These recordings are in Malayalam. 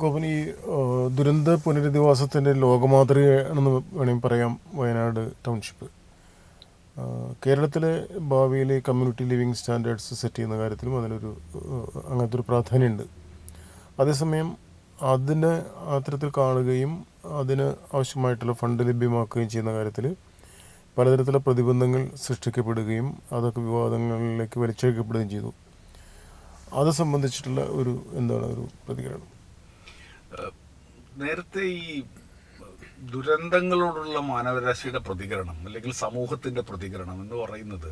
ഗോപൻ, ഈ ദുരന്ത പുനരധിവാസത്തിൻ്റെ ലോകമാതൃകയാണെന്ന് വേണമെങ്കിൽ പറയാം വയനാട് ടൗൺഷിപ്പ്. കേരളത്തിലെ ഭാവിയിലെ കമ്മ്യൂണിറ്റി ലിവിങ് സ്റ്റാൻഡേർഡ്സ് സെറ്റ് ചെയ്യുന്ന കാര്യത്തിലും അങ്ങനത്തെ ഒരു പ്രാധാന്യമുണ്ട്. അതേസമയം അതിനെ അത്തരത്തിൽ കാണുകയും അതിന് ആവശ്യമായിട്ടുള്ള ഫണ്ട് ലഭ്യമാക്കുകയും ചെയ്യുന്ന കാര്യത്തിൽ പലതരത്തിലുള്ള പ്രതിബന്ധങ്ങൾ സൃഷ്ടിക്കപ്പെടുകയും അതൊക്കെ വിവാദങ്ങളിലേക്ക് വലിച്ചഴിക്കപ്പെടുകയും ചെയ്തു. അത് സംബന്ധിച്ചിട്ടുള്ള ഒരു പ്രതികരണം. നേരത്തെ ഈ ദുരന്തങ്ങളോടുള്ള മാനവരാശിയുടെ പ്രതികരണം അല്ലെങ്കിൽ സമൂഹത്തിന്റെ പ്രതികരണം എന്ന് പറയുന്നത്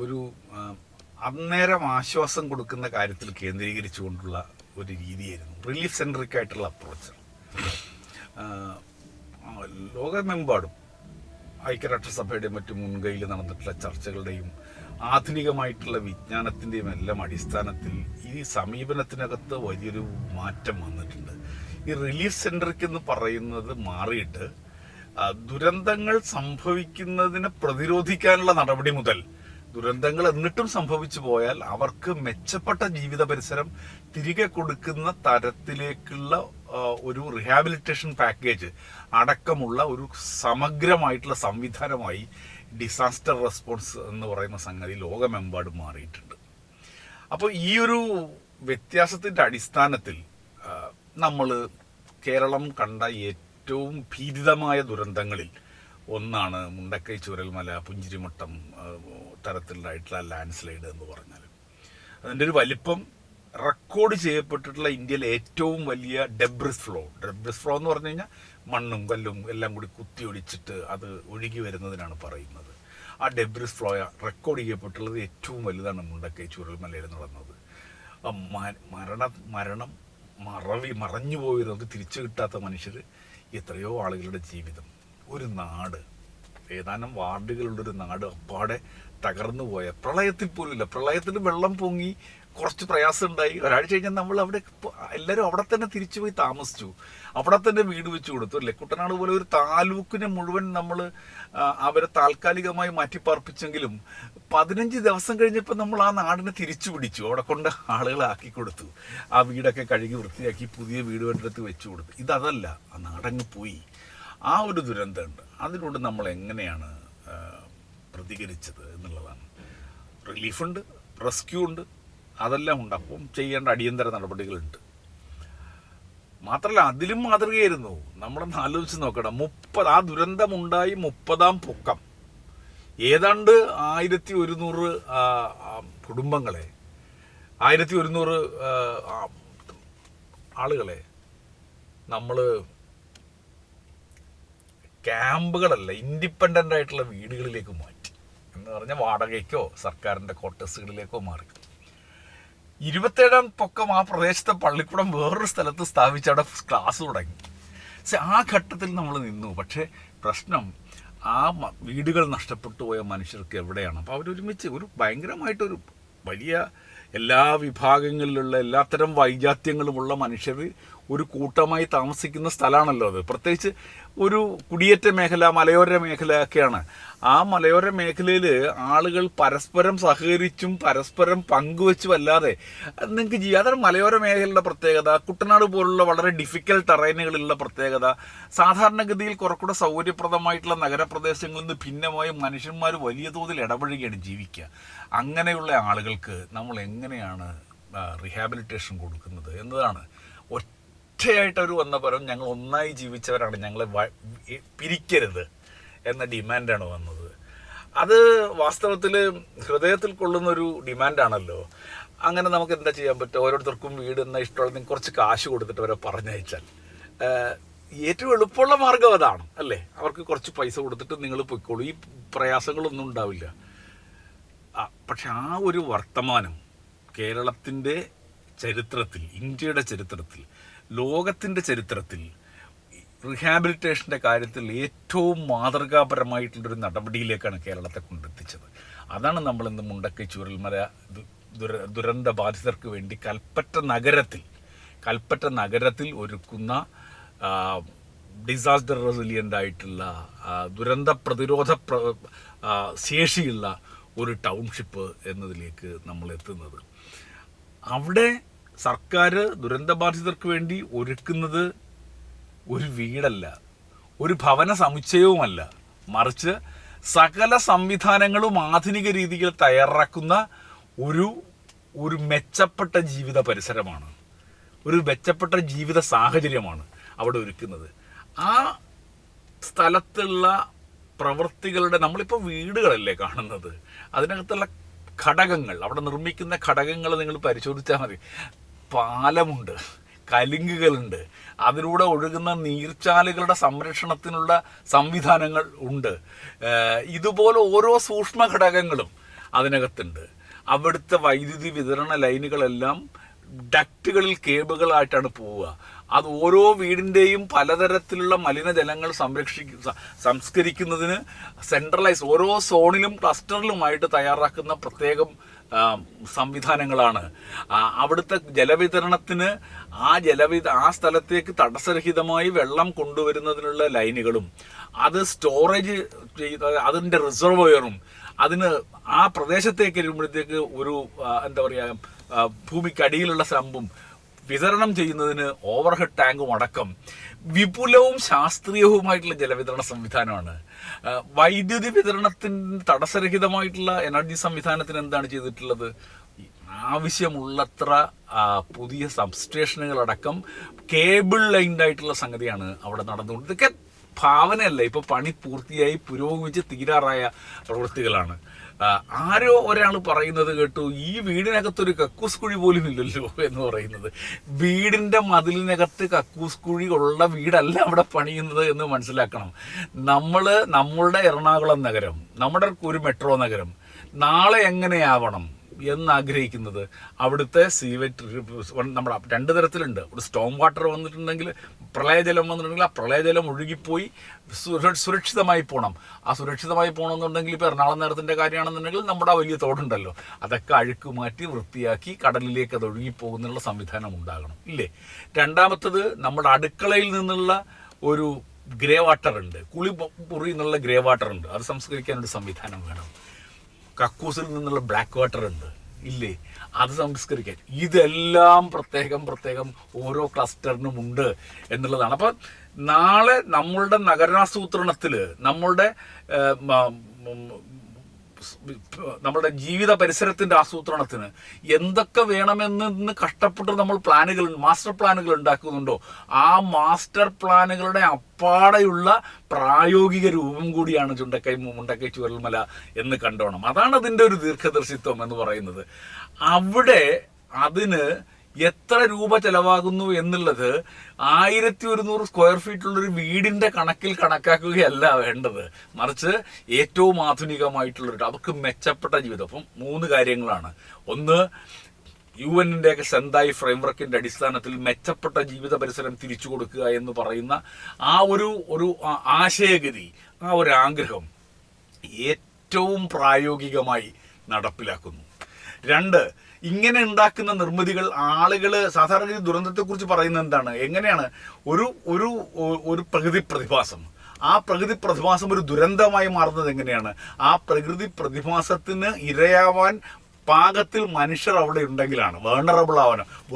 ഒരു അന്നേരം ആശ്വാസം കൊടുക്കുന്ന കാര്യത്തിൽ കേന്ദ്രീകരിച്ചുകൊണ്ടുള്ള ഒരു രീതിയായിരുന്നു. റിലീഫ് സെൻട്രിക് ആയിട്ടുള്ള അപ്രോച്ച്. ലോകമെമ്പാടും ഐക്യരാഷ്ട്രസഭയുടെയും മറ്റു മുൻകൈയിൽ നടന്നിട്ടുള്ള ചർച്ചകളുടെയും ആധുനികമായിട്ടുള്ള വിജ്ഞാനത്തിൻ്റെയും എല്ലാം അടിസ്ഥാനത്തിൽ ഈ സമീപനത്തിനകത്ത് വലിയൊരു മാറ്റം വന്നിട്ടുണ്ട്. ഈ റിലീഫ് സെൻട്രിക് എന്ന് പറയുന്നത് മാറിയിട്ട് ദുരന്തങ്ങൾ സംഭവിക്കുന്നതിനെ പ്രതിരോധിക്കാനുള്ള നടപടി മുതൽ ദുരന്തങ്ങൾ എന്നിട്ടും സംഭവിച്ചു പോയാൽ അവർക്ക് മെച്ചപ്പെട്ട ജീവിത പരിസരം തിരികെ കൊടുക്കുന്ന തരത്തിലേക്കുള്ള ഒരു റിഹാബിലിറ്റേഷൻ പാക്കേജ് അടക്കമുള്ള ഒരു സമഗ്രമായിട്ടുള്ള സംവിധാനമായി ഡിസാസ്റ്റർ റെസ്പോൺസ് എന്ന് പറയുന്ന സംഗതി ലോകമെമ്പാടും മാറിയിട്ടുണ്ട്. അപ്പോൾ ഈ ഒരു വ്യത്യാസത്തിൻ്റെ അടിസ്ഥാനത്തിൽ നമ്മൾ കേരളം കണ്ട ഏറ്റവും ഭീതിതമായ ദുരന്തങ്ങളിൽ ഒന്നാണ് മുണ്ടക്കൈ ചൂരൽമല, പുഞ്ചിരിമട്ടം തരത്തിലായിട്ടുള്ള ലാൻഡ് സ്ലൈഡ് എന്ന് പറഞ്ഞാൽ. അതിൻ്റെ ഒരു വലിപ്പം റെക്കോർഡ് ചെയ്യപ്പെട്ടിട്ടുള്ള ഇന്ത്യയിലെ ഏറ്റവും വലിയ ഡെബ്രിസ് ഫ്ലോ എന്ന് പറഞ്ഞു കഴിഞ്ഞാൽ മണ്ണും കല്ലും എല്ലാം കൂടി കുത്തിയൊടിച്ചിട്ട് അത് ഒഴുകി വരുന്നതിനാണ് പറയുന്നത്. ആ ഡെബ്രിസ് ഫ്ലോ റെക്കോർഡ് ചെയ്യപ്പെട്ടുള്ളത് ഏറ്റവും വലുതാണ് മുണ്ടക്കൈ ചൂരൽമലയിൽ നടന്നത്. മരണം മറഞ്ഞു പോയത് തിരിച്ചു കിട്ടാത്ത മനുഷ്യർ, എത്രയോ ആളുകളുടെ ജീവിതം, ഒരു നാട്, ഏതാനും വാർഡുകളുള്ളൊരു നാട് അപ്പാടെ തകർന്നു പോയ, പ്രളയത്തിൽ പോലുമില്ല, പ്രളയത്തിന് വെള്ളം പൊങ്ങി കുറച്ച് പ്രയാസം ഉണ്ടായി. ഒരാഴ്ച കഴിഞ്ഞാൽ നമ്മൾ അവിടെ എല്ലാവരും അവിടെ തന്നെ തിരിച്ചു പോയി താമസിച്ചു, അവിടെ തന്നെ വീട് വെച്ച് കൊടുത്തു അല്ലേ. കുട്ടനാട് പോലെ ഒരു താലൂക്കിനെ മുഴുവൻ നമ്മൾ അവരെ താൽക്കാലികമായി മാറ്റിപ്പാർപ്പിച്ചെങ്കിലും 15 ദിവസം കഴിഞ്ഞപ്പോൾ നമ്മൾ ആ നാടിനെ തിരിച്ചു പിടിച്ചു, അവിടെ കൊണ്ട് ആളുകളെ ആക്കി കൊടുത്തു, ആ വീടൊക്കെ കഴുകി വൃത്തിയാക്കി പുതിയ വീട് വേണ്ടെടുത്ത് വെച്ചു കൊടുത്തു. ഇതല്ല, ആ നാടങ്ങ് പോയി. ആ ഒരു ദുരന്തമുണ്ട്. അതിനോട് നമ്മൾ എങ്ങനെയാണ് പ്രതികരിച്ചത് എന്നുള്ളതാണ്. റിലീഫുണ്ട്, റെസ്ക്യൂ ഉണ്ട്, അതെല്ലാം ഉണ്ട്. അപ്പം ചെയ്യേണ്ട അടിയന്തര നടപടികളുണ്ട്. മാത്രമല്ല അതിലും മാതൃകയായിരുന്നു. നമ്മളൊന്ന് ആലോചിച്ച് നോക്കണം. ആ ദുരന്തമുണ്ടായി 30-ാം പൊക്കം ഏതാണ്ട് 1100 കുടുംബങ്ങളെ, 1100 ആളുകളെ നമ്മൾ ക്യാമ്പുകളല്ല, ഇൻഡിപെൻഡൻ്റ് ആയിട്ടുള്ള വീടുകളിലേക്ക് മാറ്റി എന്ന് പറഞ്ഞാൽ വാടകയ്ക്കോ സർക്കാരിൻ്റെ ക്വാർട്ടേഴ്സുകളിലേക്കോ മാറി. 27-ാം പൊക്കം ആ പ്രദേശത്തെ പള്ളിക്കൂടം വേറൊരു സ്ഥലത്ത് സ്ഥാപിച്ച് അവിടെ ക്ലാസ് തുടങ്ങി. ആ ഘട്ടത്തിൽ നമ്മൾ നിന്നു. പക്ഷേ പ്രശ്നം ആ വീടുകൾ നഷ്ടപ്പെട്ടു പോയ മനുഷ്യർക്ക് എവിടെയാണ്? അപ്പോൾ അവരൊരുമിച്ച് ഒരു ഭയങ്കരമായിട്ടൊരു വലിയ എല്ലാ വിഭാഗങ്ങളിലുള്ള എല്ലാത്തരം വൈജാത്യങ്ങളുമുള്ള മനുഷ്യർ ഒരു കൂട്ടമായി താമസിക്കുന്ന സ്ഥലമാണല്ലോ അത്. പ്രത്യേകിച്ച് ഒരു കുടിയേറ്റ മേഖല, മലയോര മേഖലയൊക്കെയാണ്. ആ മലയോര മേഖലയിൽ ആളുകൾ പരസ്പരം സഹകരിച്ചും പരസ്പരം പങ്കുവെച്ചും അല്ലാതെ നിങ്ങൾക്ക് ചെയ്യാം. അതാണ് മലയോര മേഖലയുടെ പ്രത്യേകത. കുട്ടനാട് പോലുള്ള വളരെ ഡിഫിക്കൽട്ട് ടെറൈനുകളിലുള്ള പ്രത്യേകത. സാധാരണഗതിയിൽ കുറച്ചുകൂടെ സൗകര്യപ്രദമായിട്ടുള്ള നഗരപ്രദേശങ്ങളിൽ നിന്ന് ഭിന്നമായി മനുഷ്യന്മാർ വലിയ തോതിൽ ഇടപഴകിയാണ് ജീവിക്കുക. അങ്ങനെയുള്ള ആളുകൾക്ക് നമ്മൾ എങ്ങനെയാണ് റീഹാബിലിറ്റേഷൻ കൊടുക്കുന്നത് എന്നതാണ്. ഒറ്റയായിട്ട് അവർ വന്ന പരം ഞങ്ങൾ ഒന്നായി ജീവിച്ചവരാണ്, ഞങ്ങളെ പിരിക്കരുത് എന്ന ഡിമാൻഡാണ് വന്നത്. അത് വാസ്തവത്തിൽ ഹൃദയത്തിൽ കൊള്ളുന്നൊരു ഡിമാൻഡാണല്ലോ. അങ്ങനെ നമുക്ക് എന്താ ചെയ്യാൻ പറ്റുക? ഓരോരുത്തർക്കും വീട് എന്ന ഇഷ്ടമുള്ള കുറച്ച് കാശ് കൊടുത്തിട്ട് അവരെ പറഞ്ഞയച്ചാൽ ഏറ്റവും എളുപ്പമുള്ള മാർഗം അതാണ് അല്ലേ. അവർക്ക് കുറച്ച് പൈസ കൊടുത്തിട്ട് നിങ്ങൾ പൊയ്ക്കോളൂ, ഈ പ്രയാസങ്ങളൊന്നും ഉണ്ടാവില്ല. പക്ഷെ ആ ഒരു വർത്തമാനം കേരളത്തിൻ്റെ ചരിത്രത്തിൽ, ഇന്ത്യയുടെ ചരിത്രത്തിൽ, ലോകത്തിൻ്റെ ചരിത്രത്തിൽ റീഹാബിലിറ്റേഷൻ്റെ കാര്യത്തിൽ ഏറ്റവും മാതൃകാപരമായിട്ടുള്ളൊരു നടപടിയിലേക്കാണ് കേരളത്തെ കൊണ്ടെത്തിച്ചത്. അതാണ് നമ്മളിന്ന് മുണ്ടക്കൈ ചൂരൽമല ദുരന്ത ബാധിതർക്ക് വേണ്ടി കൽപ്പറ്റ നഗരത്തിൽ ഒരുക്കുന്ന ഡിസാസ്റ്റർ റെസിലിയൻ്റ് ആയിട്ടുള്ള ദുരന്ത പ്രതിരോധ ശേഷിയുള്ള ഒരു ടൗൺഷിപ്പ് എന്നതിലേക്ക് നമ്മൾ എത്തുന്നത്. അവിടെ സർക്കാർ ദുരന്തബാധിതർക്ക് വേണ്ടി ഒരുക്കുന്നത് ഒരു വീടല്ല, ഒരു ഭവന സമുച്ചയവുമല്ല, മറിച്ച് സകല സംവിധാനങ്ങളും ആധുനിക രീതിയിൽ തയ്യാറാക്കുന്ന ഒരു മെച്ചപ്പെട്ട ജീവിത പരിസരമാണ്, ഒരു മെച്ചപ്പെട്ട ജീവിത സാഹചര്യമാണ് അവിടെ ഒരുക്കുന്നത്. ആ സ്ഥലത്തുള്ള പ്രവൃത്തികളുടെ, നമ്മളിപ്പോൾ വീടുകളല്ലേ കാണുന്നത്, അതിനകത്തുള്ള ഘടകങ്ങൾ, അവിടെ നിർമ്മിക്കുന്ന ഘടകങ്ങൾ നിങ്ങൾ പരിശോധിച്ചാൽ മതി. പാലമുണ്ട്, കലുങ്കുകളുണ്ട്, അതിലൂടെ ഒഴുകുന്ന നീർച്ചാലുകളുടെ സംരക്ഷണത്തിനുള്ള സംവിധാനങ്ങൾ ഉണ്ട്. ഇതുപോലെ ഓരോ സൂക്ഷ്മ ഘടകങ്ങളും അതിനകത്തുണ്ട്. അവിടുത്തെ വൈദ്യുതി വിതരണ ലൈനുകളെല്ലാം ഡക്റ്റുകളിൽ കേബിളുകളായിട്ടാണ് പോവുക. അത് ഓരോ വീടിൻ്റെയും പലതരത്തിലുള്ള മലിനജലങ്ങൾ സംസ്കരിക്കുന്നതിന് സെൻട്രലൈസ് ഓരോ സോണിലും ക്ലസ്റ്ററിലുമായിട്ട് തയ്യാറാക്കുന്ന പ്രത്യേകം സംവിധാനങ്ങളാണ്. അവിടുത്തെ ജലവിതരണത്തിന് ആ സ്ഥലത്തേക്ക് തടസ്സരഹിതമായി വെള്ളം കൊണ്ടുവരുന്നതിനുള്ള ലൈനുകളും, അത് സ്റ്റോറേജ് അതിൻ്റെ റിസർവോയറും, അതിന് ആ പ്രദേശത്തേക്ക് വരുമ്പോഴത്തേക്ക് ഒരു എന്താ പറയുക, ഭൂമിക്കടിയിലുള്ള സംഭവം വിതരണം ചെയ്യുന്നതിന് ഓവർഹെഡ് ടാങ്കും അടക്കം വിപുലവും ശാസ്ത്രീയവുമായിട്ടുള്ള ജലവിതരണ സംവിധാനമാണ്. വൈദ്യുതി വിതരണത്തിന് തടസ്സരഹിതമായിട്ടുള്ള എനർജി സംവിധാനത്തിന് എന്താണ് ചെയ്തിട്ടുള്ളത്? ആവശ്യമുള്ളത്ര പുതിയ സബ്സ്റ്റേഷനുകളടക്കം കേബിൾ ലൈൻഡ് ആയിട്ടുള്ള സംഗതിയാണ് അവിടെ നടന്നുകൊണ്ട്. ഇതൊക്കെ ഭാവനയല്ല, ഇപ്പോൾ പണി പൂർത്തിയായി പുരോഗമിച്ച് തീരാറായ പ്രവൃത്തികളാണ്. ആരോ ഒരാൾ പറയുന്നത് കേട്ടു, ഈ വീടിനകത്തൊരു കക്കൂസ് കുഴി പോലും ഇല്ലല്ലോ എന്ന് പറയുന്നത്. വീടിൻ്റെ മതിലിനകത്ത് കക്കൂസ് കുഴി ഉള്ള വീടല്ല അവിടെ പണിയുന്നത് എന്ന് മനസ്സിലാക്കണം. നമ്മളുടെ എറണാകുളം നഗരം, നമ്മുടെ ഒരു മെട്രോ നഗരം നാളെ എങ്ങനെയാവണം എന്നാഗ്രഹിക്കുന്നത്, അവിടുത്തെ സീവേജ് നമ്മുടെ രണ്ട് തരത്തിലുണ്ട്. ഒരു സ്റ്റോം വാട്ടർ വന്നിട്ടുണ്ടെങ്കിൽ, പ്രളയജലം വന്നിട്ടുണ്ടെങ്കിൽ ആ പ്രളയജലം ഒഴുകിപ്പോയി സുരക്ഷിതമായി പോകണം. ആ സുരക്ഷിതമായി പോകണമെന്നുണ്ടെങ്കിൽ ഇപ്പോൾ എറണാകുളം നഗരത്തിൻ്റെ കാര്യമാണെന്നുണ്ടെങ്കിൽ നമ്മുടെ വലിയ തോടുണ്ടല്ലോ, അതൊക്കെ അഴുക്ക് മാറ്റി വൃത്തിയാക്കി കടലിലേക്ക് അത് ഒഴുകിപ്പോകുന്നുള്ള സംവിധാനം ഉണ്ടാകണം, ഇല്ലേ? രണ്ടാമത്തത്, നമ്മുടെ അടുക്കളയിൽ നിന്നുള്ള ഒരു ഗ്രേ വാട്ടർ ഉണ്ട്, കുളിമുറി എന്നുള്ള ഗ്രേ വാട്ടർ ഉണ്ട്, അത് സംസ്കരിക്കാനൊരു സംവിധാനം വേണം. കക്കൂസിൽ നിന്നുള്ള ബ്ലാക്ക് വാട്ടർ ഉണ്ട്, ഇല്ലേ? അത് സംസ്കരിക്കാൻ. ഇതെല്ലാം പ്രത്യേകം ഓരോ ക്ലസ്റ്ററിനും ഉണ്ട് എന്നുള്ളതാണ്. അപ്പം നാളെ നമ്മളുടെ നഗരാസൂത്രണത്തിൽ, നമ്മുടെ ജീവിത പരിസരത്തിൻ്റെ ആസൂത്രണത്തിന് എന്തൊക്കെ വേണമെന്ന് കഷ്ടപ്പെട്ട് നമ്മൾ മാസ്റ്റർ പ്ലാനുകൾ ഉണ്ടാക്കുന്നുണ്ടോ, ആ മാസ്റ്റർ പ്ലാനുകളുടെ അപ്പാടെയുള്ള പ്രായോഗിക രൂപം കൂടിയാണ് മുണ്ടക്കൈ ചൂരൽമല എന്ന് കണ്ടോണം. അതാണ് അതിൻ്റെ ഒരു ദീർഘദർശിത്വം എന്ന് പറയുന്നത്. അവിടെ അതിന് എത്ര രൂപ ചെലവാകുന്നു എന്നുള്ളത് 1100 സ്ക്വയർ ഫീറ്റുള്ളൊരു വീടിൻ്റെ കണക്കിൽ കണക്കാക്കുകയല്ല വേണ്ടത്, മറിച്ച് ഏറ്റവും ആധുനികമായിട്ടുള്ളൊരു, അവർക്ക് മെച്ചപ്പെട്ട ജീവിതം. അപ്പം 3 കാര്യങ്ങളാണ്. ഒന്ന്, UN-ൻ്റെയൊക്കെ സെന്തായി ഫ്രെയിംവർക്കിൻ്റെ അടിസ്ഥാനത്തിൽ മെച്ചപ്പെട്ട ജീവിത പരിസരം തിരിച്ചു കൊടുക്കുക എന്ന് പറയുന്ന ആ ഒരു ആശയഗതി, ആ ഒരു ആഗ്രഹം ഏറ്റവും പ്രായോഗികമായി നടപ്പിലാക്കുന്നു. 2, ഇങ്ങനെ ഉണ്ടാക്കുന്ന നിർമ്മിതികൾ ആളുകൾ സാധാരണ ദുരന്തത്തെക്കുറിച്ച് പറയുന്നത് എന്താണ്, എങ്ങനെയാണ് ഒരു പ്രകൃതി പ്രതിഭാസം, ആ പ്രകൃതി പ്രതിഭാസം ഒരു ദുരന്തമായി മാറുന്നത് എങ്ങനെയാണ്? ആ പ്രകൃതി പ്രതിഭാസത്തിന് ഇരയാവാൻ പാകത്തിൽ മനുഷ്യർ അവിടെ ഉണ്ടെങ്കിലാണ്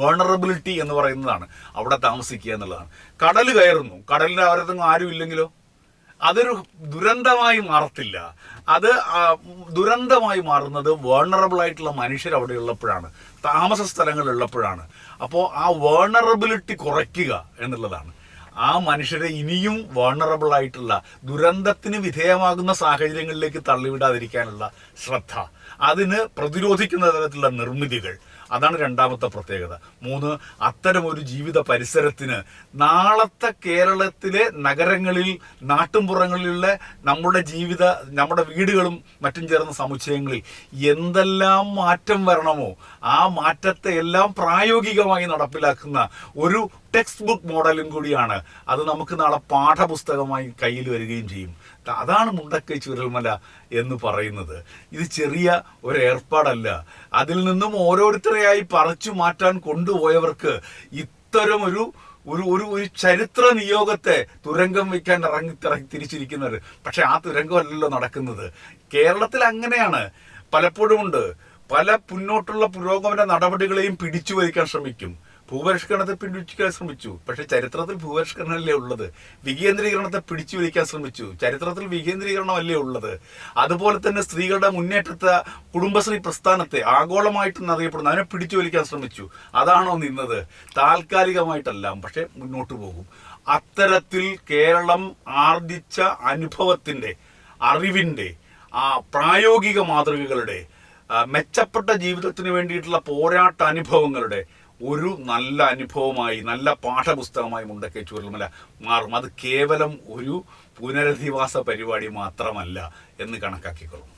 വേണറബിലിറ്റി എന്ന് പറയുന്നതാണ് അവിടെ താമസിക്കുക എന്നുള്ളതാണ്. കടൽ കയറുന്നു, കടലിൻ്റെ അവരത്തൊന്നും ആരും ഇല്ലെങ്കിലോ അതൊരു ദുരന്തമായി മാറത്തില്ല. അത് ദുരന്തമായി മാറുന്നത് വേണറബിൾ ആയിട്ടുള്ള മനുഷ്യർ അവിടെ ഉള്ളപ്പോഴാണ്, താമസ സ്ഥലങ്ങളുള്ളപ്പോഴാണ്. അപ്പോൾ ആ വേണറബിലിറ്റി കുറയ്ക്കുക എന്നുള്ളതാണ്. ആ മനുഷ്യരെ ഇനിയും വേണറബിൾ ആയിട്ടുള്ള ദുരന്തത്തിന് വിധേയമാകുന്ന സാഹചര്യങ്ങളിലേക്ക് തള്ളിവിടാതിരിക്കാനുള്ള ശ്രദ്ധ, അതിന് പ്രതിരോധിക്കുന്ന തരത്തിലുള്ള നിർമ്മിതികൾ, അതാണ് രണ്ടാമത്തെ പ്രത്യേകത. 3, അത്തരമൊരു ജീവിത പരിസരത്തിന് നാളത്തെ കേരളത്തിലെ നഗരങ്ങളിൽ, നാട്ടുംപുറങ്ങളിലുള്ള നമ്മുടെ വീടുകളും മറ്റും ചേർന്ന സമുച്ചയങ്ങളിൽ എന്തെല്ലാം മാറ്റം വരണമോ ആ മാറ്റത്തെ എല്ലാം പ്രായോഗികമായി നടപ്പിലാക്കുന്ന ഒരു ടെക്സ്റ്റ് ബുക്ക് മോഡലും കൂടിയാണ്. അത് നമുക്ക് നാളെ പാഠപുസ്തകമായി കയ്യിൽ വരികയും ചെയ്യും. അതാണ് മുണ്ടക്കൈ ചൂരൽമല എന്ന് പറയുന്നത്. ഇത് ചെറിയ ഒരു ഏർപ്പാടല്ല. അതിൽ നിന്നും ഓരോരുത്തരെയായി പറിച്ചു മാറ്റാൻ കൊണ്ടുപോയവർക്ക് ഇത്തരം ഒരു ചരിത്ര നിയോഗത്തെ തുരങ്കം വയ്ക്കാൻ തിരിച്ചിരിക്കുന്നത്. പക്ഷെ ആ തുരങ്കമല്ലല്ലോ നടക്കുന്നത്. കേരളത്തിൽ അങ്ങനെയാണ്, പലപ്പോഴും ഉണ്ട്. പല മുന്നോട്ടുള്ള പുരോഗമന നടപടികളെയും പിടിച്ചു വലിക്കാൻ ശ്രമിക്കും. ഭൂപരിഷ്കരണത്തെ പിടിച്ചുവലിക്കാൻ ശ്രമിച്ചു, പക്ഷെ ചരിത്രത്തിൽ ഭൂപരിഷ്കരണമല്ലേ ഉള്ളത്. വികേന്ദ്രീകരണത്തെ പിടിച്ചു വലിക്കാൻ ശ്രമിച്ചു, ചരിത്രത്തിൽ വികേന്ദ്രീകരണമല്ലേ ഉള്ളത്. അതുപോലെ തന്നെ സ്ത്രീകളുടെ മുന്നേറ്റത്തെ കുടുംബശ്രീ പ്രസ്ഥാനത്തെ ആഗോളമായിട്ട് അറിയപ്പെടുന്നു, അതിനെ പിടിച്ചു വലിക്കാൻ ശ്രമിച്ചു. അതാണോ നിന്നത്? താൽക്കാലികമായിട്ടെല്ലാം പക്ഷെ മുന്നോട്ട് പോകും. അത്തരത്തിൽ കേരളം ആർജിച്ച അനുഭവത്തിന്റെ, അറിവിന്റെ, പ്രായോഗിക മാതൃകകളുടെ, മെച്ചപ്പെട്ട ജീവിതത്തിന് വേണ്ടിയിട്ടുള്ള പോരാട്ട അനുഭവങ്ങളുടെ ഒരു നല്ല അനുഭവമായി, നല്ല പാഠപുസ്തകമായി മുണ്ടക്കൈ ചൂരൽമല മാറും. അത് കേവലം ഒരു പുനരധിവാസ പരിപാടി മാത്രമല്ല എന്ന് കണക്കാക്കിക്കൊള്ളും.